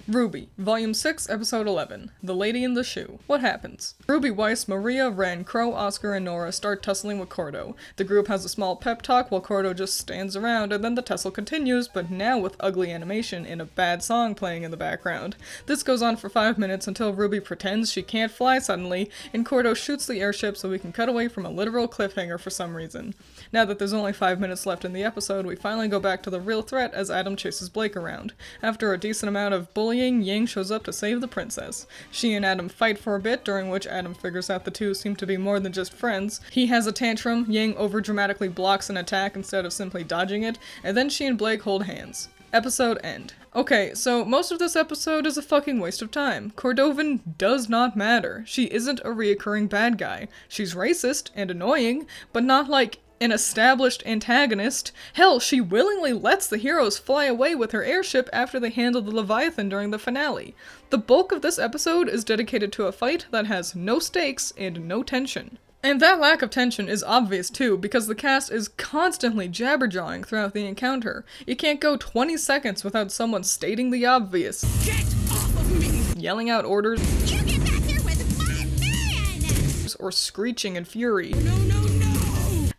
RWBY, Volume 6, Episode 11, The Lady in the Shoe. What happens? Ruby, Weiss, Maria, Ren, Crow, Oscar, and Nora start tussling with Cordo. The group has a small pep talk while Cordo just stands around, and then the tussle continues, but now with ugly animation and a bad song playing in the background. This goes on for 5 minutes until Ruby pretends she can't fly suddenly, and Cordo shoots the airship so we can cut away from a literal cliffhanger for some reason. Now that there's only 5 minutes left in the episode, we finally go back to the real threat as Adam chases Blake around. After a decent amount of bullying, Yang shows up to save the princess. She and Adam fight for a bit, during which Adam figures out the two seem to be more than just friends. He has a tantrum, Yang overdramatically blocks an attack instead of simply dodging it, and then she and Blake hold hands. Episode end. Okay, so most of this episode is a fucking waste of time. Cordovan does not matter. She isn't a reoccurring bad guy. She's racist and annoying, but not like an established antagonist. Hell, she willingly lets the heroes fly away with her airship after they handle the Leviathan during the finale. The bulk of this episode is dedicated to a fight that has no stakes and no tension. And that lack of tension is obvious too, because the cast is constantly jabberjawing throughout the encounter. You can't go 20 seconds without someone stating the obvious. Get off of me! Yelling out orders. You get back here with my man! Or screeching in fury. No, no, no!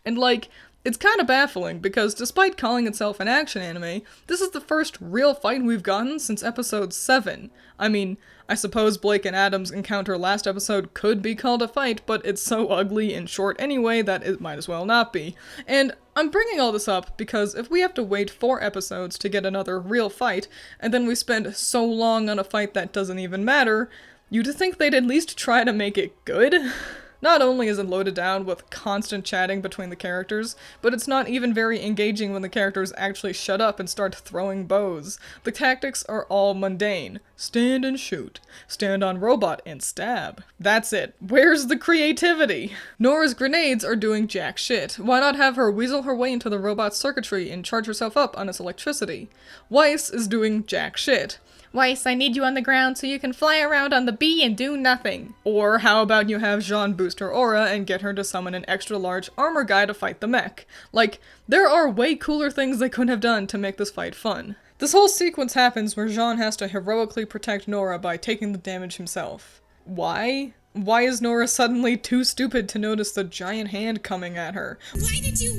And like, it's kind of baffling because despite calling itself an action anime, this is the first real fight we've gotten since episode 7. I mean, I suppose Blake and Adam's encounter last episode could be called a fight, but it's so ugly and short anyway that it might as well not be. And I'm bringing all this up because if we have to wait 4 episodes to get another real fight, and then we spend so long on a fight that doesn't even matter, you'd think they'd at least try to make it good? Not only is it loaded down with constant chatting between the characters, but it's not even very engaging when the characters actually shut up and start throwing bows. The tactics are all mundane. Stand and shoot. Stand on robot and stab. That's it. Where's the creativity? Nora's grenades are doing jack shit. Why not have her weasel her way into the robot's circuitry and charge herself up on its electricity? Weiss is doing jack shit. Weiss, I need you on the ground so you can fly around on the bee and do nothing. Or how about you have Jean boost her aura and get her to summon an extra large armor guy to fight the mech? Like, there are way cooler things they could have done to make this fight fun. This whole sequence happens where Jean has to heroically protect Nora by taking the damage himself. Why? Why is Nora suddenly too stupid to notice the giant hand coming at her? Why did you...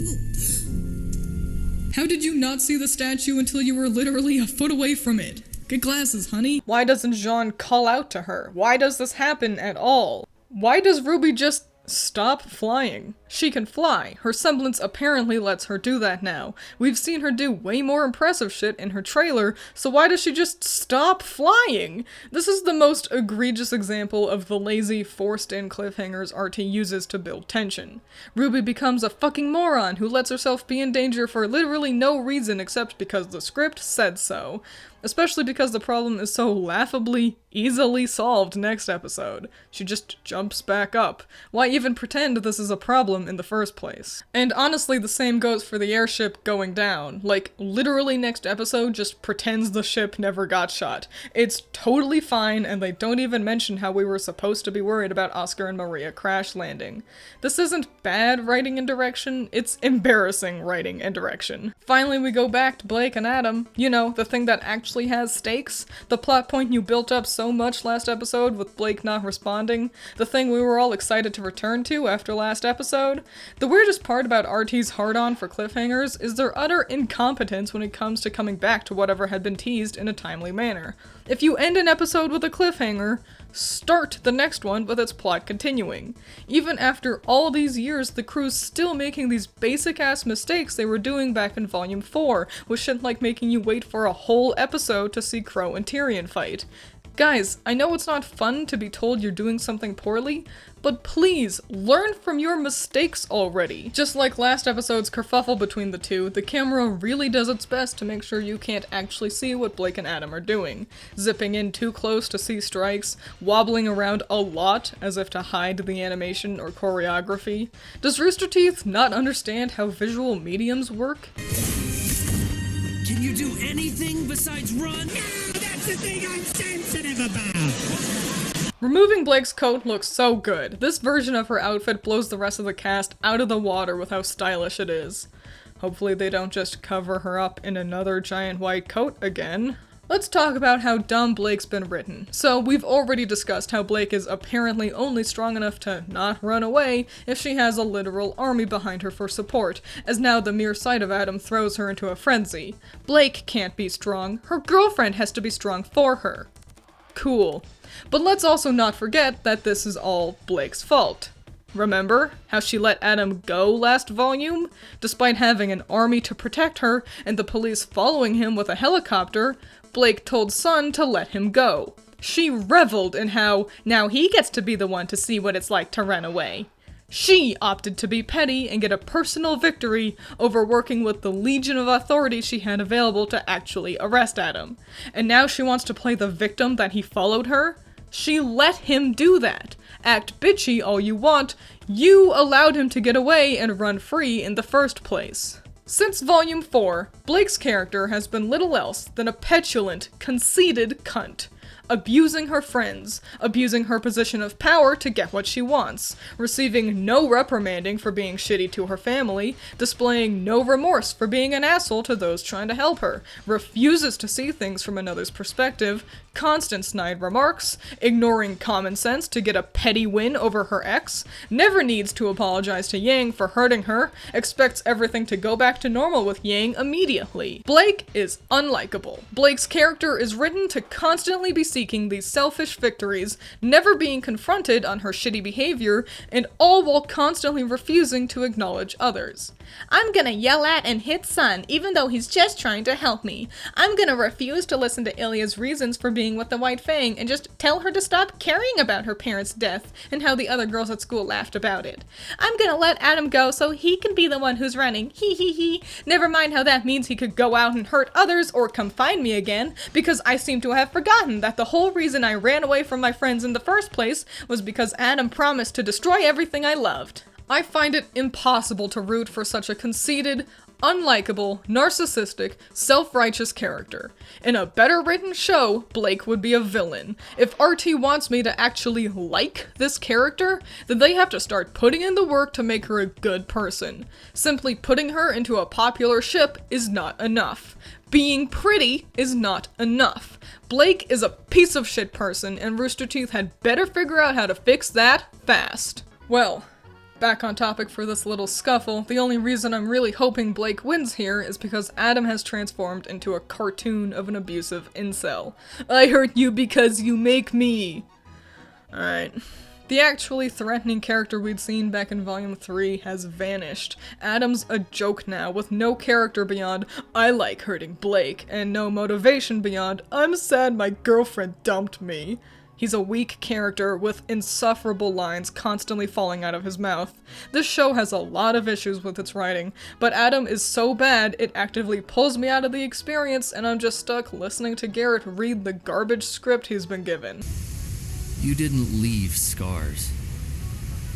How did you not see the statue until you were literally a foot away from it? Get glasses, honey. Why doesn't Jean call out to her? Why does this happen at all? Why does RWBY just stop flying? She can fly. Her semblance apparently lets her do that now. We've seen her do way more impressive shit in her trailer, so why does she just stop flying? This is the most egregious example of the lazy, forced-in cliffhangers RT uses to build tension. RWBY becomes a fucking moron who lets herself be in danger for literally no reason except because the script said so. Especially because the problem is so laughably, easily solved next episode. She just jumps back up. Why even pretend this is a problem in the first place? And honestly, the same goes for the airship going down. Like, literally next episode just pretends the ship never got shot. It's totally fine, and they don't even mention how we were supposed to be worried about Oscar and Maria crash landing. This isn't bad writing and direction, it's embarrassing writing and direction. Finally, we go back to Blake and Adam. You know, the thing that actually has stakes, the plot point you built up so much last episode with Blake not responding, the thing we were all excited to return to after last episode. The weirdest part about RT's hard-on for cliffhangers is their utter incompetence when it comes to coming back to whatever had been teased in a timely manner. If you end an episode with a cliffhanger, start the next one with its plot continuing. Even after all these years, the crew's still making these basic-ass mistakes they were doing back in Volume 4, with shit like making you wait for a whole episode to see Crow and Tyrion fight. Guys, I know it's not fun to be told you're doing something poorly, but please, learn from your mistakes already. Just like last episode's kerfuffle between the two, the camera really does its best to make sure you can't actually see what Blake and Adam are doing. Zipping in too close to see strikes, wobbling around a lot as if to hide the animation or choreography. Does Rooster Teeth not understand how visual mediums work? Can you do anything besides run? No, that's the thing I'm sensitive about! Removing Blake's coat looks so good. This version of her outfit blows the rest of the cast out of the water with how stylish it is. Hopefully they don't just cover her up in another giant white coat again. Let's talk about how dumb Blake's been written. So, we've already discussed how Blake is apparently only strong enough to not run away if she has a literal army behind her for support, as now the mere sight of Adam throws her into a frenzy. Blake can't be strong, her girlfriend has to be strong for her. Cool. But let's also not forget that this is all Blake's fault. Remember how she let Adam go last volume? Despite having an army to protect her and the police following him with a helicopter, Blake told Sun to let him go. She reveled in how now he gets to be the one to see what it's like to run away. She opted to be petty and get a personal victory over working with the legion of authority she had available to actually arrest Adam. And now she wants to play the victim that he followed her? She let him do that. Act bitchy all you want, you allowed him to get away and run free in the first place. Since Volume 4, Blake's character has been little else than a petulant, conceited cunt. Abusing her friends, abusing her position of power to get what she wants, receiving no reprimanding for being shitty to her family, displaying no remorse for being an asshole to those trying to help her, refuses to see things from another's perspective, constant snide remarks, ignoring common sense to get a petty win over her ex, never needs to apologize to Yang for hurting her, expects everything to go back to normal with Yang immediately. Blake is unlikable. Blake's character is written to constantly be seeking these selfish victories, never being confronted on her shitty behavior, and all while constantly refusing to acknowledge others. I'm gonna yell at and hit Sun, even though he's just trying to help me. I'm gonna refuse to listen to Ilya's reasons for being with the White Fang and just tell her to stop caring about her parents' death and how the other girls at school laughed about it. I'm gonna let Adam go so he can be the one who's running, hee hee hee. Never mind how that means he could go out and hurt others or come find me again, because I seem to have forgotten that the whole reason I ran away from my friends in the first place was because Adam promised to destroy everything I loved. I find it impossible to root for such a conceited, unlikable, narcissistic, self-righteous character. In a better written show, Blake would be a villain. If RT wants me to actually like this character, then they have to start putting in the work to make her a good person. Simply putting her into a popular ship is not enough. Being pretty is not enough. Blake is a piece of shit person, and Rooster Teeth had better figure out how to fix that fast. Well, back on topic for this little scuffle, the only reason I'm really hoping Blake wins here is because Adam has transformed into a cartoon of an abusive incel. I hurt you because you make me. Alright. The actually threatening character we'd seen back in Volume 3 has vanished. Adam's a joke now, with no character beyond, I like hurting Blake, and no motivation beyond, I'm sad my girlfriend dumped me. He's a weak character with insufferable lines constantly falling out of his mouth. This show has a lot of issues with its writing, but Adam is so bad it actively pulls me out of the experience, and I'm just stuck listening to Garrett read the garbage script he's been given. You didn't leave scars.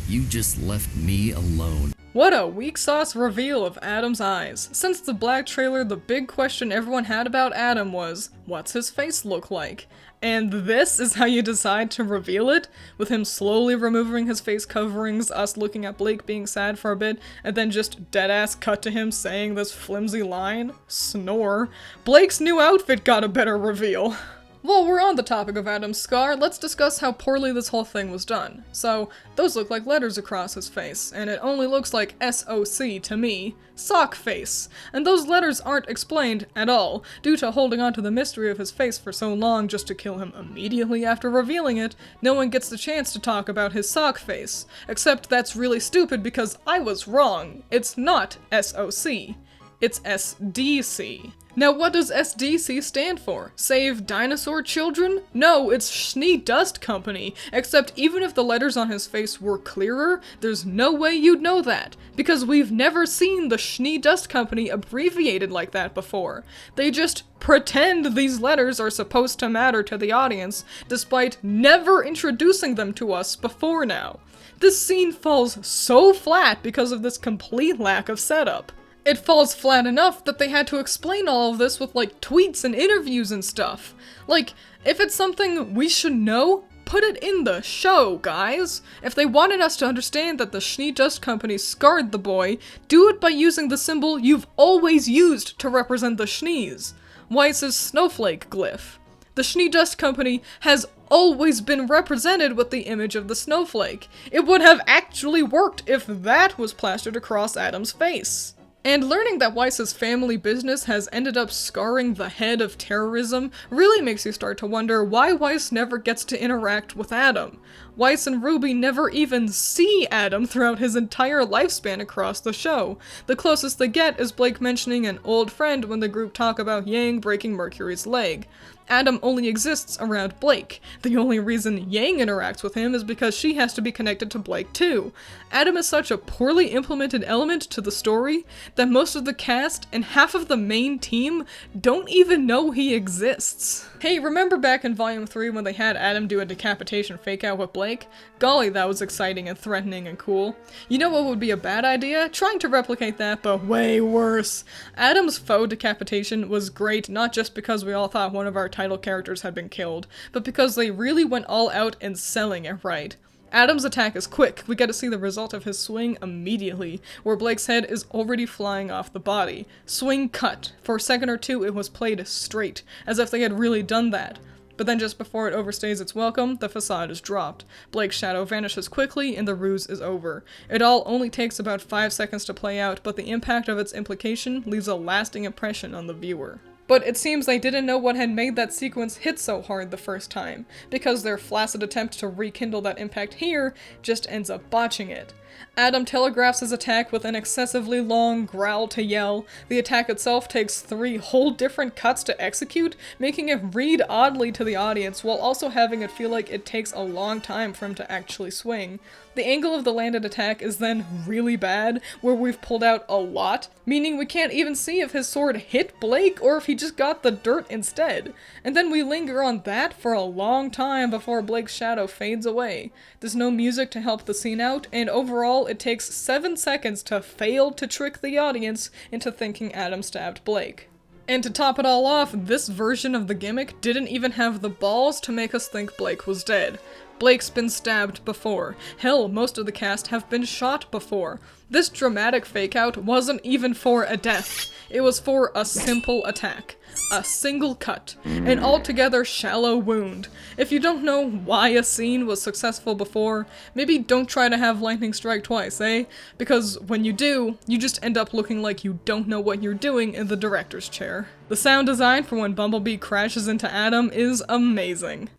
You just left me alone. What a weak sauce reveal of Adam's eyes. Since the Black trailer, the big question everyone had about Adam was, what's his face look like? And this is how you decide to reveal it? With him slowly removing his face coverings, us looking at Blake being sad for a bit, and then just deadass cut to him saying this flimsy line? Snore. Blake's new outfit got a better reveal. While we're on the topic of Adam's scar, let's discuss how poorly this whole thing was done. So, those look like letters across his face, and it only looks like SOC to me. Sock face. And those letters aren't explained at all. Due to holding on to the mystery of his face for so long just to kill him immediately after revealing it, no one gets the chance to talk about his sock face. Except that's really stupid because I was wrong. It's not SOC. It's SDC. Now what does SDC stand for? Save Dinosaur Children? No, it's Schnee Dust Company, except even if the letters on his face were clearer, there's no way you'd know that, because we've never seen the Schnee Dust Company abbreviated like that before. They just pretend these letters are supposed to matter to the audience, despite never introducing them to us before now. This scene falls so flat because of this complete lack of setup. It falls flat enough that they had to explain all of this with, like, tweets and interviews and stuff. Like, if it's something we should know, put it in the show, guys! If they wanted us to understand that the Schnee Dust Company scarred the boy, do it by using the symbol you've always used to represent the Schnees. Weiss's snowflake glyph. The Schneedust Company has always been represented with the image of the snowflake. It would have actually worked if that was plastered across Adam's face. And learning that Weiss's family business has ended up scarring the head of terrorism really makes you start to wonder why Weiss never gets to interact with Adam. Weiss and RWBY never even see Adam throughout his entire lifespan across the show. The closest they get is Blake mentioning an old friend when the group talk about Yang breaking Mercury's leg. Adam only exists around Blake. The only reason Yang interacts with him is because she has to be connected to Blake too. Adam is such a poorly implemented element to the story that most of the cast and half of the main team don't even know he exists. Hey, remember back in Volume 3 when they had Adam do a decapitation fake-out with Blake? Golly, that was exciting and threatening and cool. You know what would be a bad idea? Trying to replicate that, but way worse. Adam's faux decapitation was great not just because we all thought one of our title characters had been killed, but because they really went all out in selling it right. Adam's attack is quick. We get to see the result of his swing immediately, where Blake's head is already flying off the body. Swing cut. For a second or two, it was played straight, as if they had really done that. But then just before it overstays its welcome, the facade is dropped. Blake's shadow vanishes quickly, and the ruse is over. It all only takes about 5 seconds to play out, but the impact of its implication leaves a lasting impression on the viewer. But it seems they didn't know what had made that sequence hit so hard the first time, because their flaccid attempt to rekindle that impact here just ends up botching it. Adam telegraphs his attack with an excessively long growl to yell. The attack itself takes 3 whole different cuts to execute, making it read oddly to the audience while also having it feel like it takes a long time for him to actually swing. The angle of the landed attack is then really bad, where we've pulled out a lot, meaning we can't even see if his sword hit Blake or if he just got the dirt instead. And then we linger on that for a long time before Blake's shadow fades away. There's no music to help the scene out, and overall it takes 7 seconds to fail to trick the audience into thinking Adam stabbed Blake. And to top it all off, this version of the gimmick didn't even have the balls to make us think Blake was dead. Blake's been stabbed before. Hell, most of the cast have been shot before. This dramatic fake-out wasn't even for a death. It was for a simple attack. A single cut. An altogether shallow wound. If you don't know why a scene was successful before, maybe don't try to have lightning strike twice, eh? Because when you do, you just end up looking like you don't know what you're doing in the director's chair. The sound design for when Bumblebee crashes into Adam is amazing.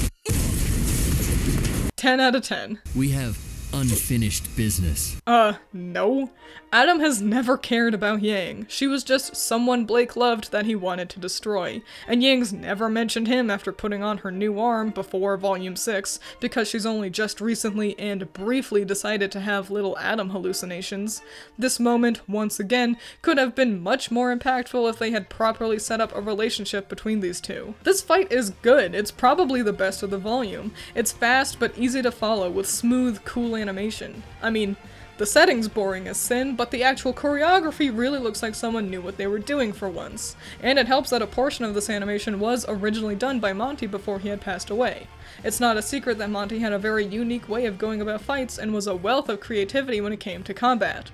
10 out of 10. We have unfinished business. No. Adam has never cared about Yang. She was just someone Blake loved that he wanted to destroy. And Yang's never mentioned him after putting on her new arm before Volume 6, because she's only just recently and briefly decided to have little Adam hallucinations. This moment, once again, could have been much more impactful if they had properly set up a relationship between these two. This fight is good. It's probably the best of the volume. It's fast but easy to follow with smooth, cool animation. I mean, the setting's boring as sin, but the actual choreography really looks like someone knew what they were doing for once. And it helps that a portion of this animation was originally done by Monty before he had passed away. It's not a secret that Monty had a very unique way of going about fights and was a wealth of creativity when it came to combat.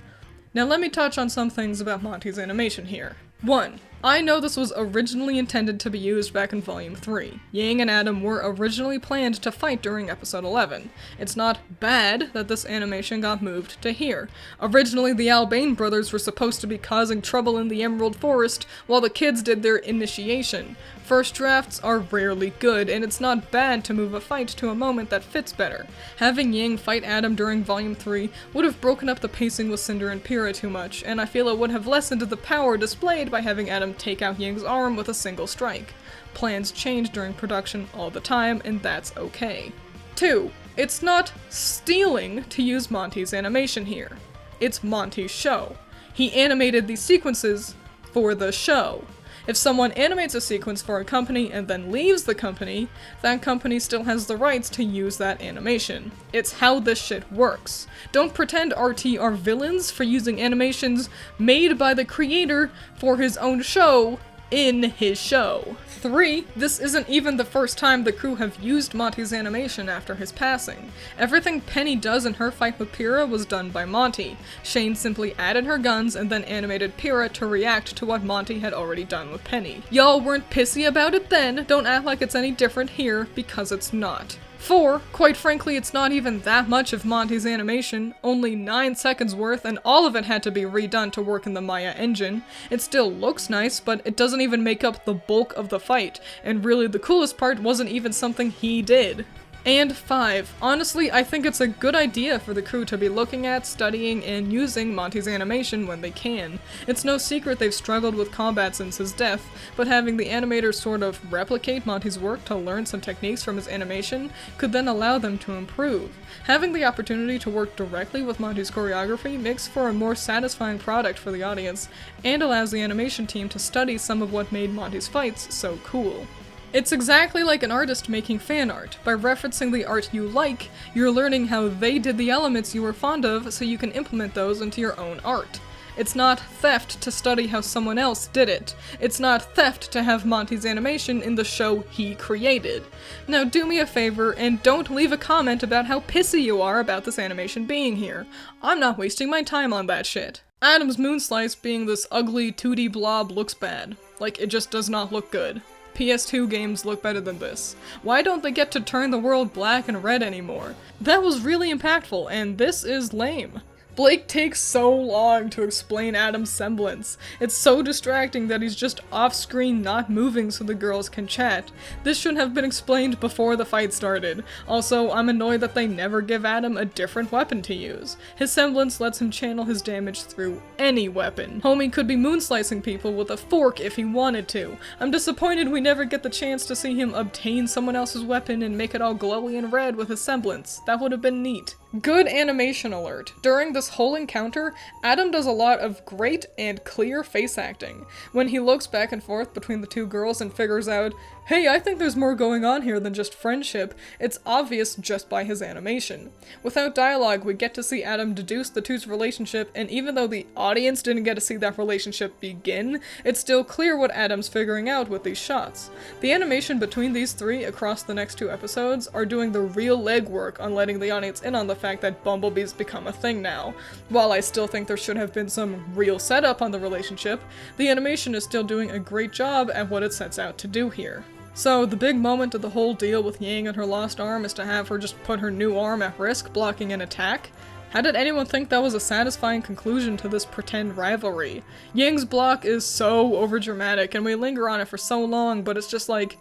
Now let me touch on some things about Monty's animation here. 1. I know this was originally intended to be used back in Volume 3. Yang and Adam were originally planned to fight during episode 11. It's not bad that this animation got moved to here. Originally, the Albane brothers were supposed to be causing trouble in the Emerald Forest while the kids did their initiation. First drafts are rarely good, and it's not bad to move a fight to a moment that fits better. Having Yang fight Adam during Volume 3 would have broken up the pacing with Cinder and Pyrrha too much, and I feel it would have lessened the power displayed by having Adam take out Yang's arm with a single strike. Plans change during production all the time, and that's okay. 2. It's not stealing to use Monty's animation here. It's Monty's show. He animated these sequences for the show. If someone animates a sequence for a company and then leaves the company, that company still has the rights to use that animation. It's how this shit works. Don't pretend RT are villains for using animations made by the creator for his own show in his show. 3. This isn't even the first time the crew have used Monty's animation after his passing. Everything Penny does in her fight with Pyrrha was done by Monty. Shane simply added her guns and then animated Pyrrha to react to what Monty had already done with Penny. Y'all weren't pissy about it then, don't act like it's any different here, because it's not. 4. Quite frankly, it's not even that much of Monty's animation, only 9 seconds worth, and all of it had to be redone to work in the Maya engine. It still looks nice, but it doesn't even make up the bulk of the fight, and really the coolest part wasn't even something he did. And 5. Honestly, I think it's a good idea for the crew to be looking at, studying, and using Monty's animation when they can. It's no secret they've struggled with combat since his death, but having the animators sort of replicate Monty's work to learn some techniques from his animation could then allow them to improve. Having the opportunity to work directly with Monty's choreography makes for a more satisfying product for the audience, and allows the animation team to study some of what made Monty's fights so cool. It's exactly like an artist making fan art. By referencing the art you like, you're learning how they did the elements you were fond of so you can implement those into your own art. It's not theft to study how someone else did it. It's not theft to have Monty's animation in the show he created. Now do me a favor and don't leave a comment about how pissy you are about this animation being here. I'm not wasting my time on that shit. Adam's Moonslice being this ugly 2D blob looks bad. Like, it just does not look good. PS2 games look better than this. Why don't they get to turn the world black and red anymore? That was really impactful, and this is lame. Blake takes so long to explain Adam's semblance. It's so distracting that he's just off-screen not moving so the girls can chat. This should have been explained before the fight started. Also, I'm annoyed that they never give Adam a different weapon to use. His semblance lets him channel his damage through any weapon. Homie could be moonslicing people with a fork if he wanted to. I'm disappointed we never get the chance to see him obtain someone else's weapon and make it all glowy and red with his semblance. That would have been neat. Good animation alert. During this whole encounter, Adam does a lot of great and clear face acting. When he looks back and forth between the two girls and figures out, hey, I think there's more going on here than just friendship, it's obvious just by his animation. Without dialogue, we get to see Adam deduce the two's relationship, and even though the audience didn't get to see that relationship begin, it's still clear what Adam's figuring out with these shots. The animation between these three across the next 2 episodes are doing the real legwork on letting the audience in on the fact that Bumblebee's become a thing now. While I still think there should have been some real setup on the relationship, the animation is still doing a great job at what it sets out to do here. So, the big moment of the whole deal with Yang and her lost arm is to have her just put her new arm at risk, blocking an attack? How did anyone think that was a satisfying conclusion to this pretend rivalry? Yang's block is so overdramatic, and we linger on it for so long, but it's just like,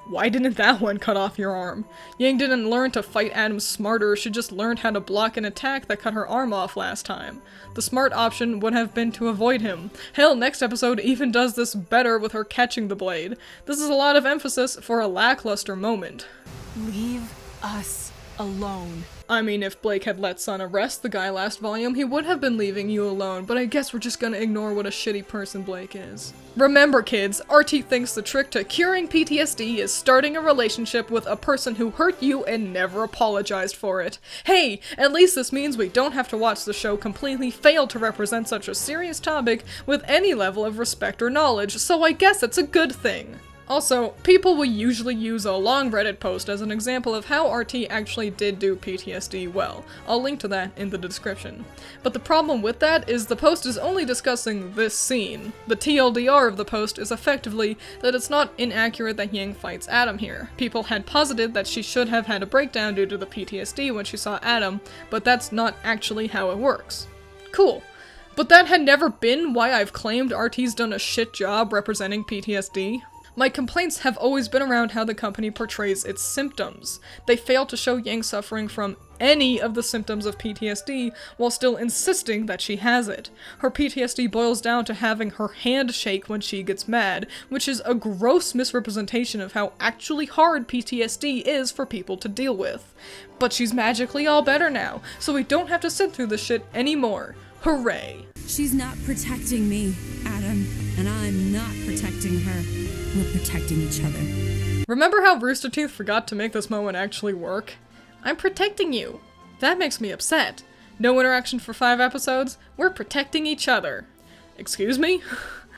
why didn't that one cut off your arm? Yang didn't learn to fight Adam smarter, she just learned how to block an attack that cut her arm off last time. The smart option would have been to avoid him. Hell, next episode even does this better with her catching the blade. This is a lot of emphasis for a lackluster moment. Leave us alone. I mean, if Blake had let Sun arrest the guy last volume, he would have been leaving you alone, but I guess we're just gonna ignore what a shitty person Blake is. Remember kids, RT thinks the trick to curing PTSD is starting a relationship with a person who hurt you and never apologized for it. Hey, at least this means we don't have to watch the show completely fail to represent such a serious topic with any level of respect or knowledge, so I guess it's a good thing. Also, people will usually use a long Reddit post as an example of how RT actually did do PTSD well. I'll link to that in the description. But the problem with that is the post is only discussing this scene. The TLDR of the post is effectively that it's not inaccurate that Yang fights Adam here. People had posited that she should have had a breakdown due to the PTSD when she saw Adam, but that's not actually how it works. Cool. But that had never been why I've claimed RT's done a shit job representing PTSD. My complaints have always been around how the company portrays its symptoms. They fail to show Yang suffering from any of the symptoms of PTSD while still insisting that she has it. Her PTSD boils down to having her hand shake when she gets mad, which is a gross misrepresentation of how actually hard PTSD is for people to deal with. But she's magically all better now, so we don't have to sit through this shit anymore. Hooray! She's not protecting me, Adam, and I'm not protecting her. We're protecting each other. Remember how Rooster Teeth forgot to make this moment actually work? I'm protecting you. That makes me upset. No interaction for 5 episodes? We're protecting each other. Excuse me?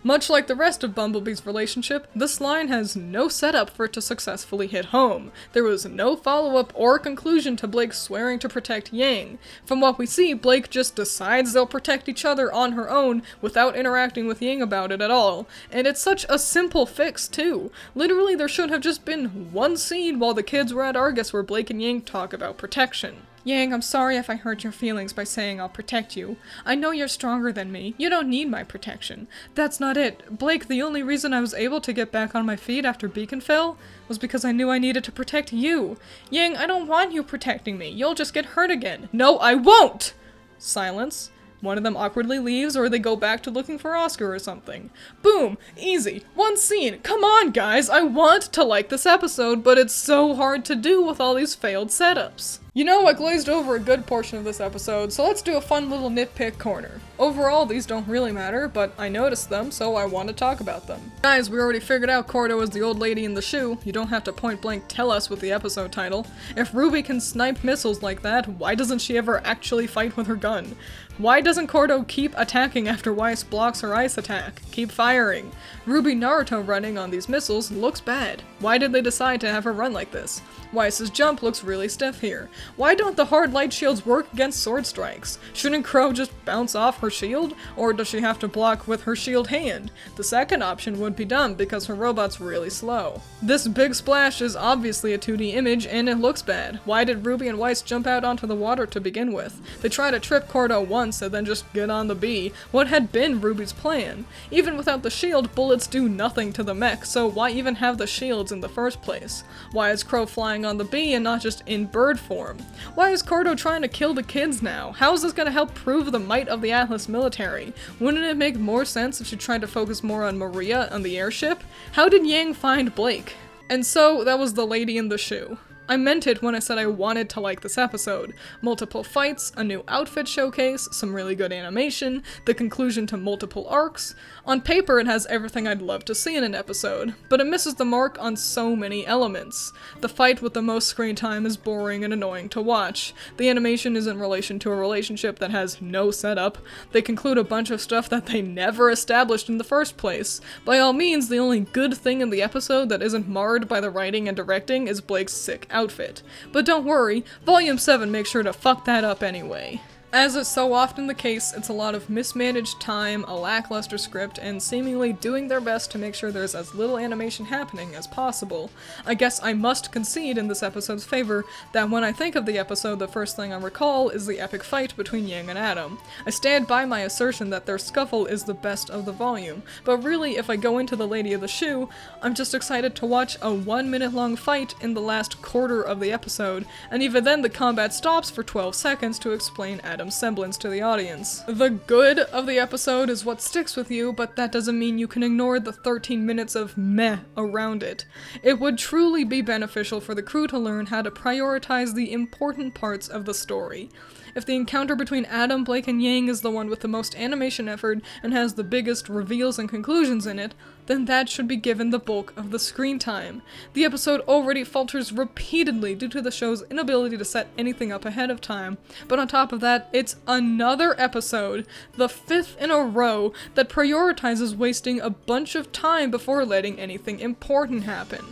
Much like the rest of Bumblebee's relationship, this line has no setup for it to successfully hit home. There was no follow-up or conclusion to Blake swearing to protect Yang. From what we see, Blake just decides they'll protect each other on her own without interacting with Yang about it at all. And it's such a simple fix, too. Literally, there should have just been one scene while the kids were at Argus where Blake and Yang talk about protection. Yang, I'm sorry if I hurt your feelings by saying I'll protect you. I know you're stronger than me. You don't need my protection. That's not it. Blake, the only reason I was able to get back on my feet after Beacon fell was because I knew I needed to protect you. Yang, I don't want you protecting me. You'll just get hurt again. No, I won't! Silence. One of them awkwardly leaves, or they go back to looking for Oscar or something. Boom! Easy. One scene. Come on, guys! I want to like this episode, but it's so hard to do with all these failed setups. You know, I glazed over a good portion of this episode, so let's do a fun little nitpick corner. Overall, these don't really matter, but I noticed them, so I want to talk about them. Guys, we already figured out Cordo is the old lady in the shoe. You don't have to point blank tell us with the episode title. If RWBY can snipe missiles like that, why doesn't she ever actually fight with her gun? Why doesn't Cordo keep attacking after Weiss blocks her ice attack? Keep firing. RWBY Naruto running on these missiles looks bad. Why did they decide to have her run like this? Weiss's jump looks really stiff here. Why don't the hard light shields work against sword strikes? Shouldn't Crow just bounce off her shield? Or does she have to block with her shield hand? The second option would be dumb because her robot's really slow. This big splash is obviously a 2D image and it looks bad. Why did RWBY and Weiss jump out onto the water to begin with? They try to trip Cordo once and then just get on the bee. What had been RWBY's plan? Even without the shield, bullets do nothing to the mech, so why even have the shields in the first place? Why is Crow flying on the bee and not just in bird form? Why is Cordo trying to kill the kids now? How is this gonna help prove the might of the Atlas military? Wouldn't it make more sense if she tried to focus more on Maria and the airship? How did Yang find Blake? And so, that was the lady in the shoe. I meant it when I said I wanted to like this episode. Multiple fights, a new outfit showcase, some really good animation, the conclusion to multiple arcs. On paper it has everything I'd love to see in an episode, but it misses the mark on so many elements. The fight with the most screen time is boring and annoying to watch. The animation is in relation to a relationship that has no setup. They conclude a bunch of stuff that they never established in the first place. By all means, the only good thing in the episode that isn't marred by the writing and directing is Blake's sick outfit. But don't worry, Volume 7 makes sure to fuck that up anyway. As is so often the case, it's a lot of mismanaged time, a lackluster script, and seemingly doing their best to make sure there's as little animation happening as possible. I guess I must concede in this episode's favor that when I think of the episode, the first thing I recall is the epic fight between Yang and Adam. I stand by my assertion that their scuffle is the best of the volume, but really, if I go into the Lady of the Shoe, I'm just excited to watch a 1 minute long fight in the last quarter of the episode, and even then the combat stops for 12 seconds to explain Adam's semblance to the audience. The good of the episode is what sticks with you, but that doesn't mean you can ignore the 13 minutes of meh around it. It would truly be beneficial for the crew to learn how to prioritize the important parts of the story. If the encounter between Adam, Blake, and Yang is the one with the most animation effort and has the biggest reveals and conclusions in it, then that should be given the bulk of the screen time. The episode already falters repeatedly due to the show's inability to set anything up ahead of time, but on top of that, it's another episode, the 5th in a row, that prioritizes wasting a bunch of time before letting anything important happen.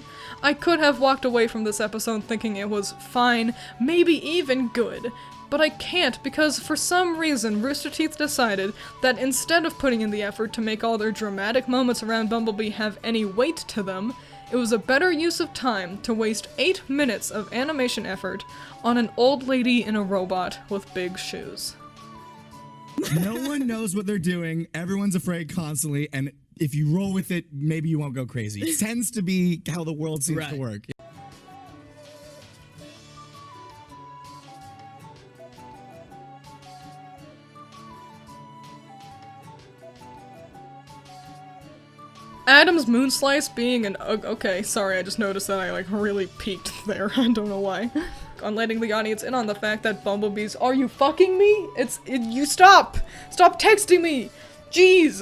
I could have walked away from this episode thinking it was fine, maybe even good. But I can't because for some reason Rooster Teeth decided that instead of putting in the effort to make all their dramatic moments around Bumblebee have any weight to them, it was a better use of time to waste 8 minutes of animation effort on an old lady in a robot with big shoes. No one knows what they're doing, everyone's afraid constantly, and if you roll with it, maybe you won't go crazy. It tends to be how the world seems to work. Adam's moon slice being an okay, sorry, I just noticed that I really peaked there. I don't know why. On letting the audience in on the fact that Bumblebee's "Are you fucking me?" You stop! Stop texting me! Jeez!